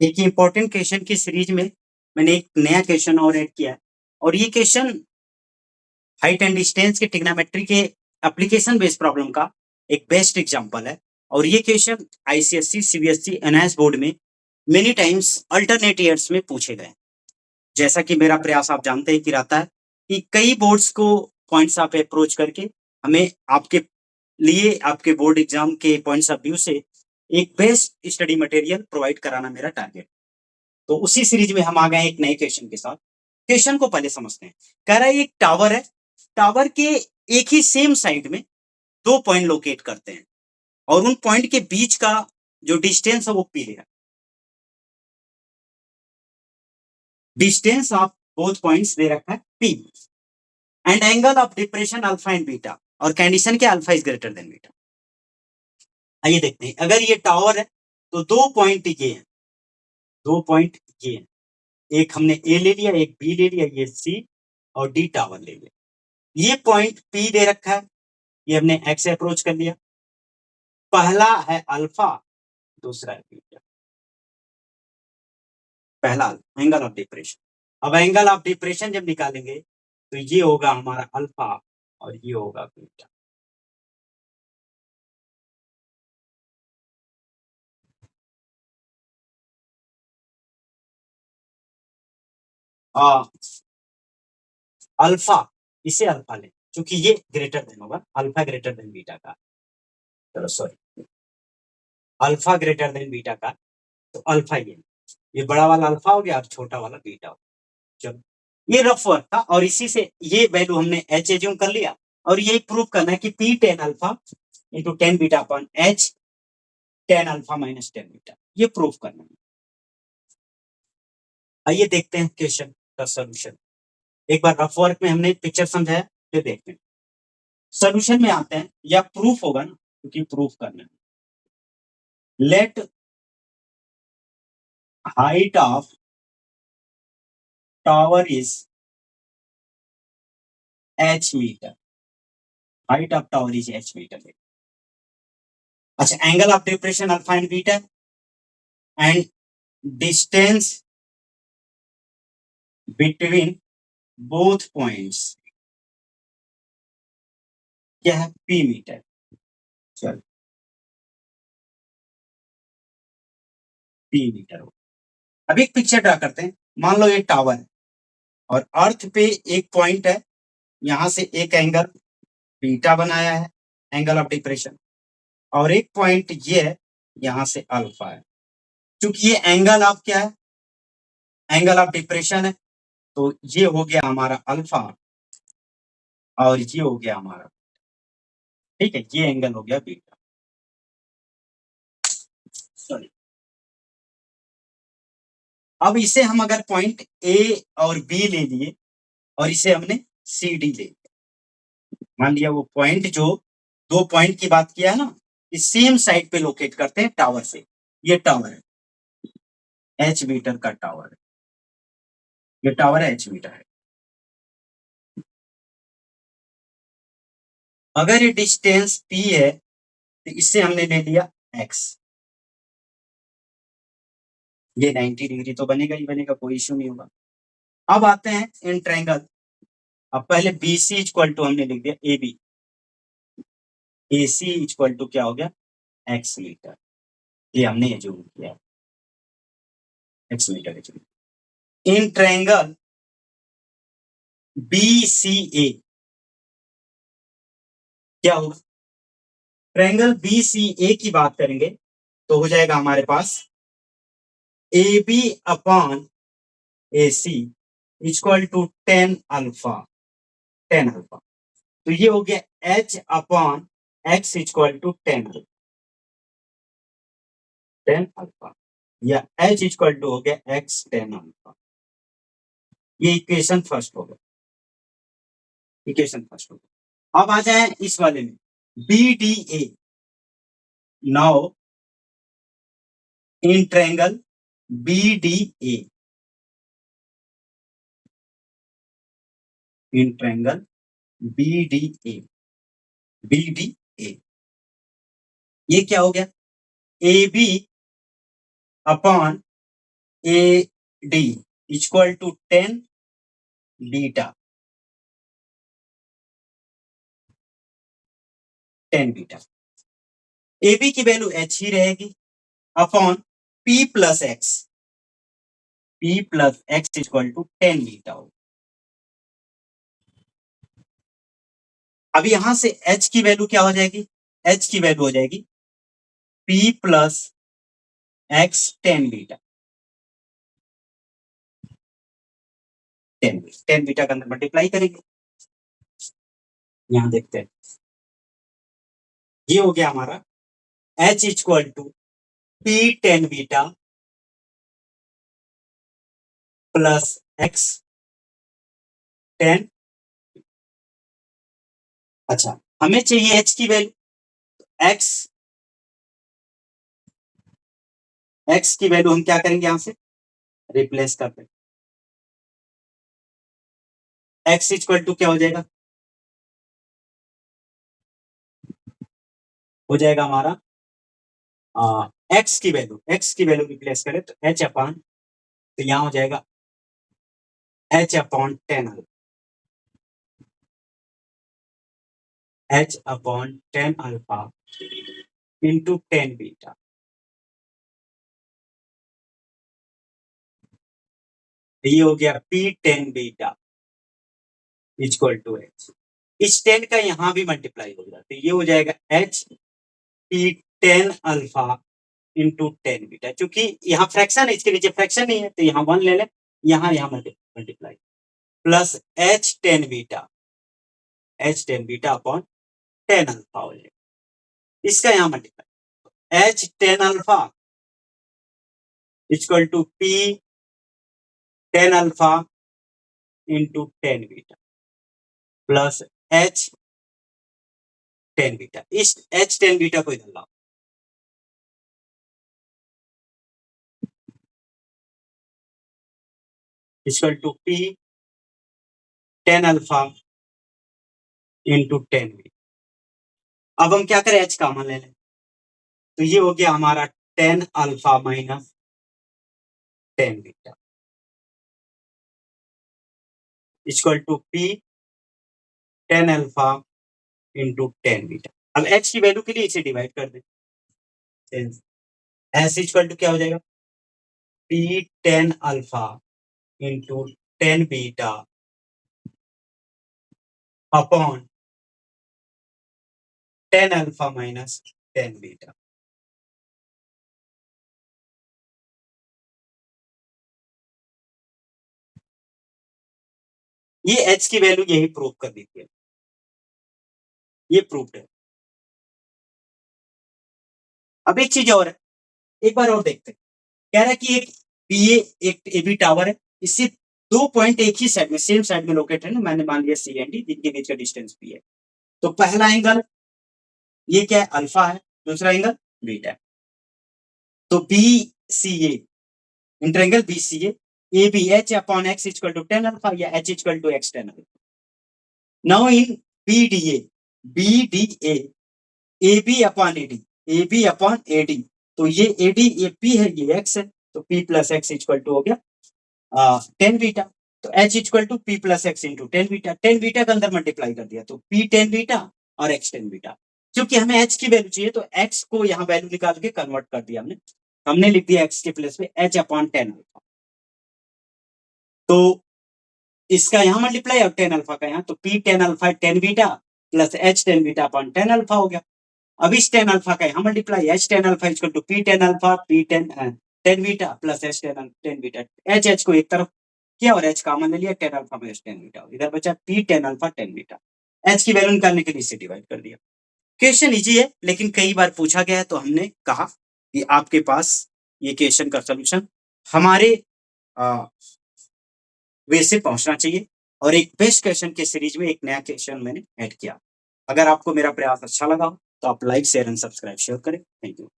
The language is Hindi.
एक इंपॉर्टेंट क्वेश्चन की सीरीज में मैंने एक नया क्वेश्चन और ऐड किया है और ये क्वेश्चन हाइट एंड डिस्टेंस के ट्रिग्नोमेट्री के एप्लीकेशन बेस्ड प्रॉब्लम का एक बेस्ट एग्जांपल है। और ये question ICSE, CBSE, NIS board में मेनी टाइम्स अल्टरनेट ईयर्स में पूछे गए। जैसा कि मेरा प्रयास आप जानते हैं कि रहता है कि कई बोर्ड्स को पॉइंट्स ऑफ अप्रोच करके हमें आपके लिए आपके बोर्ड एग्जाम के पॉइंट्स ऑफ व्यू से एक बेस्ट स्टडी मटेरियल प्रोवाइड कराना मेरा टारगेट। तो उसी सीरीज में हम आ गए एक नए क्वेश्चन के साथ। क्वेश्चन को पहले समझते हैं। कह रहा है एक टावर है, टावर के एक ही सेम साइड में दो पॉइंट लोकेट करते हैं और उन पॉइंट के बीच का जो डिस्टेंस है वो पी है। डिस्टेंस ऑफ बोथ पॉइंट्स दे रखा है P and angle of depression alpha and beta, और कंडीशन के alpha is greater than beta. आइए देखते हैं, अगर ये टावर है तो दो पॉइंट ये हैं, दो पॉइंट ये हैं, एक हमने ए ले लिया, एक बी ले लिया, ये सी और डी टावर ले लिया। ये पॉइंट पी दे रखा है, ये हमने एक्स से अप्रोच कर लिया। पहला है अल्फा, दूसरा है बीटा। पहला एंगल ऑफ डिप्रेशन। अब एंगल ऑफ डिप्रेशन जब निकालेंगे तो ये होगा हमारा अल्फा और ये होगा बीटा। अल्फा, इसे अल्फा ले क्योंकि ये ग्रेटर देन होगा, अल्फा ग्रेटर देन बीटा का, चलो sorry, alpha greater than beta का, तो अल्फा ये बड़ा वाला अल्फा हो गया और छोटा वाला बीटा हो गया। चलो, ये रफ वर्क था और इसी से ये वैल्यू हमने एच एज्यूम कर लिया और ये प्रूव करना है कि P tan alpha into tan beta upon H tan alpha minus tan beta, ये प्रूव करना है। आइए देखते हैं क्वेश्चन का सोल्यूशन। एक बार रफ वर्क में हमने पिक्चर समझाया, फिर देखते हैं सोल्यूशन में आते हैं, या प्रूफ होगा ना क्योंकि प्रूफ करना है। Let height of tower is h metre, height of tower is h metre. अच्छा, angle of depression alpha and beta and distance between both points क्या है, p मीटर। चलो p मीटर हो। अब एक पिक्चर ड्रा करते हैं। मान लो ये टावर है और अर्थ पे एक पॉइंट है, यहां से एक एंगल बीटा बनाया है, एंगल ऑफ डिप्रेशन, और एक पॉइंट ये है, यहां से अल्फा है। क्योंकि ये एंगल ऑफ क्या है, एंगल ऑफ डिप्रेशन है, तो ये हो गया हमारा अल्फा और ये हो गया हमारा, ठीक है, ये एंगल हो गया बीटा। सॉरी, अब इसे हम अगर पॉइंट ए और बी ले लिए और इसे हमने सी डी ले लिया, मान लिया वो पॉइंट जो दो पॉइंट की बात किया है ना, इस सेम साइड पे लोकेट करते हैं टावर से। ये टावर है, एच मीटर का टावर है, ये टावर है, एच मीटर है। अगर ये डिस्टेंस p है तो इससे हमने ले लिया x, ये 90 डिग्री तो बनेगा ही बनेगा, कोई इश्यू नहीं होगा। अब आते हैं इन ट्रायंगल। अब पहले बी सी इक्वल टू हमने लिख दिया A B, A C equal to क्या हो गया, एक्स मीटर। ये हमने ये जो किया x metre. In triangle B C A क्या होगा, ट्रायंगल बी सी ए की बात करेंगे तो हो जाएगा हमारे पास A B upon A C equal to tan alpha, tan alpha. तो ये हो गया h upon x equal to tan alpha, tan alpha, या h इक्वल टू हो गया x टेन अल्फा। ये इक्वेशन फर्स्ट हो गया, इक्वेशन फर्स्ट हो गया। अब आ जाए इस वाले में B D A. Now in triangle B D A, in triangle B D A, B D A, ये क्या हो गया, A B upon A D equal to 10 beta 10 beta. A B की वैल्यू एच ही रहेगी upon P plus X equal to 10 beta होगा। अब यहां से एच की वैल्यू क्या हो जाएगी? एच की वैल्यू हो जाएगी P plus X 10 beta 10 beta के अंदर मल्टीप्लाई करेंगे। यहां देखते हैं, ये हो गया हमारा H equal to P 10 beta plus X 10। अच्छा, हमें चाहिए एच की वैल्यू, एक्स की वैल्यू हम क्या करेंगे? यहां से रिप्लेस करते हैं। एक्स इक्वल टू क्या हो जाएगा? हो जाएगा हमारा एक्स की वैल्यू रिप्लेस करें तो एच अपॉन, तो यहां हो जाएगा H upon 10 alpha into 10 beta. ये हो गया P 10 beta equal to H. इस 10 का यहां भी मल्टीप्लाई होगा तो ये हो जाएगा H P 10 alpha into 10 beta. क्योंकि यहाँ फ्रैक्शन है, इसके नीचे फ्रैक्शन नहीं है तो यहाँ 1 ले लें, यहाँ multiply plus H 10 beta upon 10 alpha हो जाएगा। इसका यहाँ multiply H 10 alpha equal to P 10 alpha into 10 beta plus H 10 beta. इस एच 10 बीटा को इधर लाओ, equal to P 10 alpha into 10 beta. अब हम क्या करें? एच कॉमन ले लें तो ये हो गया हमारा 10 alpha minus 10 beta equal to P 10 alpha into 10 beta. अब एच की वैल्यू के लिए इसे डिवाइड कर दें, एस इक्वल टू क्या हो जाएगा? P 10 alpha into 10 beta upon 10 alpha minus 10 beta. ये एच की वैल्यू यही प्रूव कर दी थी, ये प्रूव्ड है। अब एक चीज और है, एक बार और देखते हैं। कह रहा है कि एक बीए एक एबी टावर है, इससे 2 पॉइंट एक ही साइड में सेम साइड में लोकेटेड है, मैंने मान लिया सी एंड डी, जिनके बीच का डिस्टेंस बी है। तो पहला एंगल ये क्या है? अल्फा है, दूसरा एंगल बीटा है। तो B C A in triangle B C A B H upon x equal to 10 alpha या H equal to x 10 alpha. Now in B D A B upon A D, तो ये ए डी ये पी है, ये एक्स है, तो P plus X equal to हो गया 10 बीटा। तो H equal to P plus X into 10 beta, 10 beta के अंदर मल्टीप्लाई कर दिया तो पी 10 बीटा और एक्स 10 बीटा। क्योंकि हमें एच की वैल्यू चाहिए तो एक्स को यहाँ वैल्यू निकाल के कन्वर्ट कर दिया हमने लिख दिया एक्स के प्लेस पे एच अपॉन 10 अल्फा। तो इसका यहाँ मल्टीप्लाई और 10 अल्फा का यहाँ, तो P 10 alpha 10 beta plus H 10 beta upon 10 alpha हो गया। अब इस 10 अल्फा का यहाँ multiply H 10 alpha equal to P 10 alpha P 10 beta plus H 10 beta. H को एक तरफ किया और एच कॉमन ले लिया, 10 अल्फा माइनस 10 बीटा, इधर बचा पी 10 अल्फा 10 बीटा। एच की वैल्यू निकालने के लिए इसे डिवाइड कर दिया। क्वेश्चन इजी है लेकिन कई बार पूछा गया है, तो हमने कहा कि आपके पास ये क्वेश्चन का सोल्यूशन हमारे वे से पहुंचना चाहिए। और एक बेस्ट क्वेश्चन के सीरीज में एक नया क्वेश्चन मैंने ऐड किया। अगर आपको मेरा प्रयास अच्छा लगा तो आप like share and subscribe share करें। Thank you.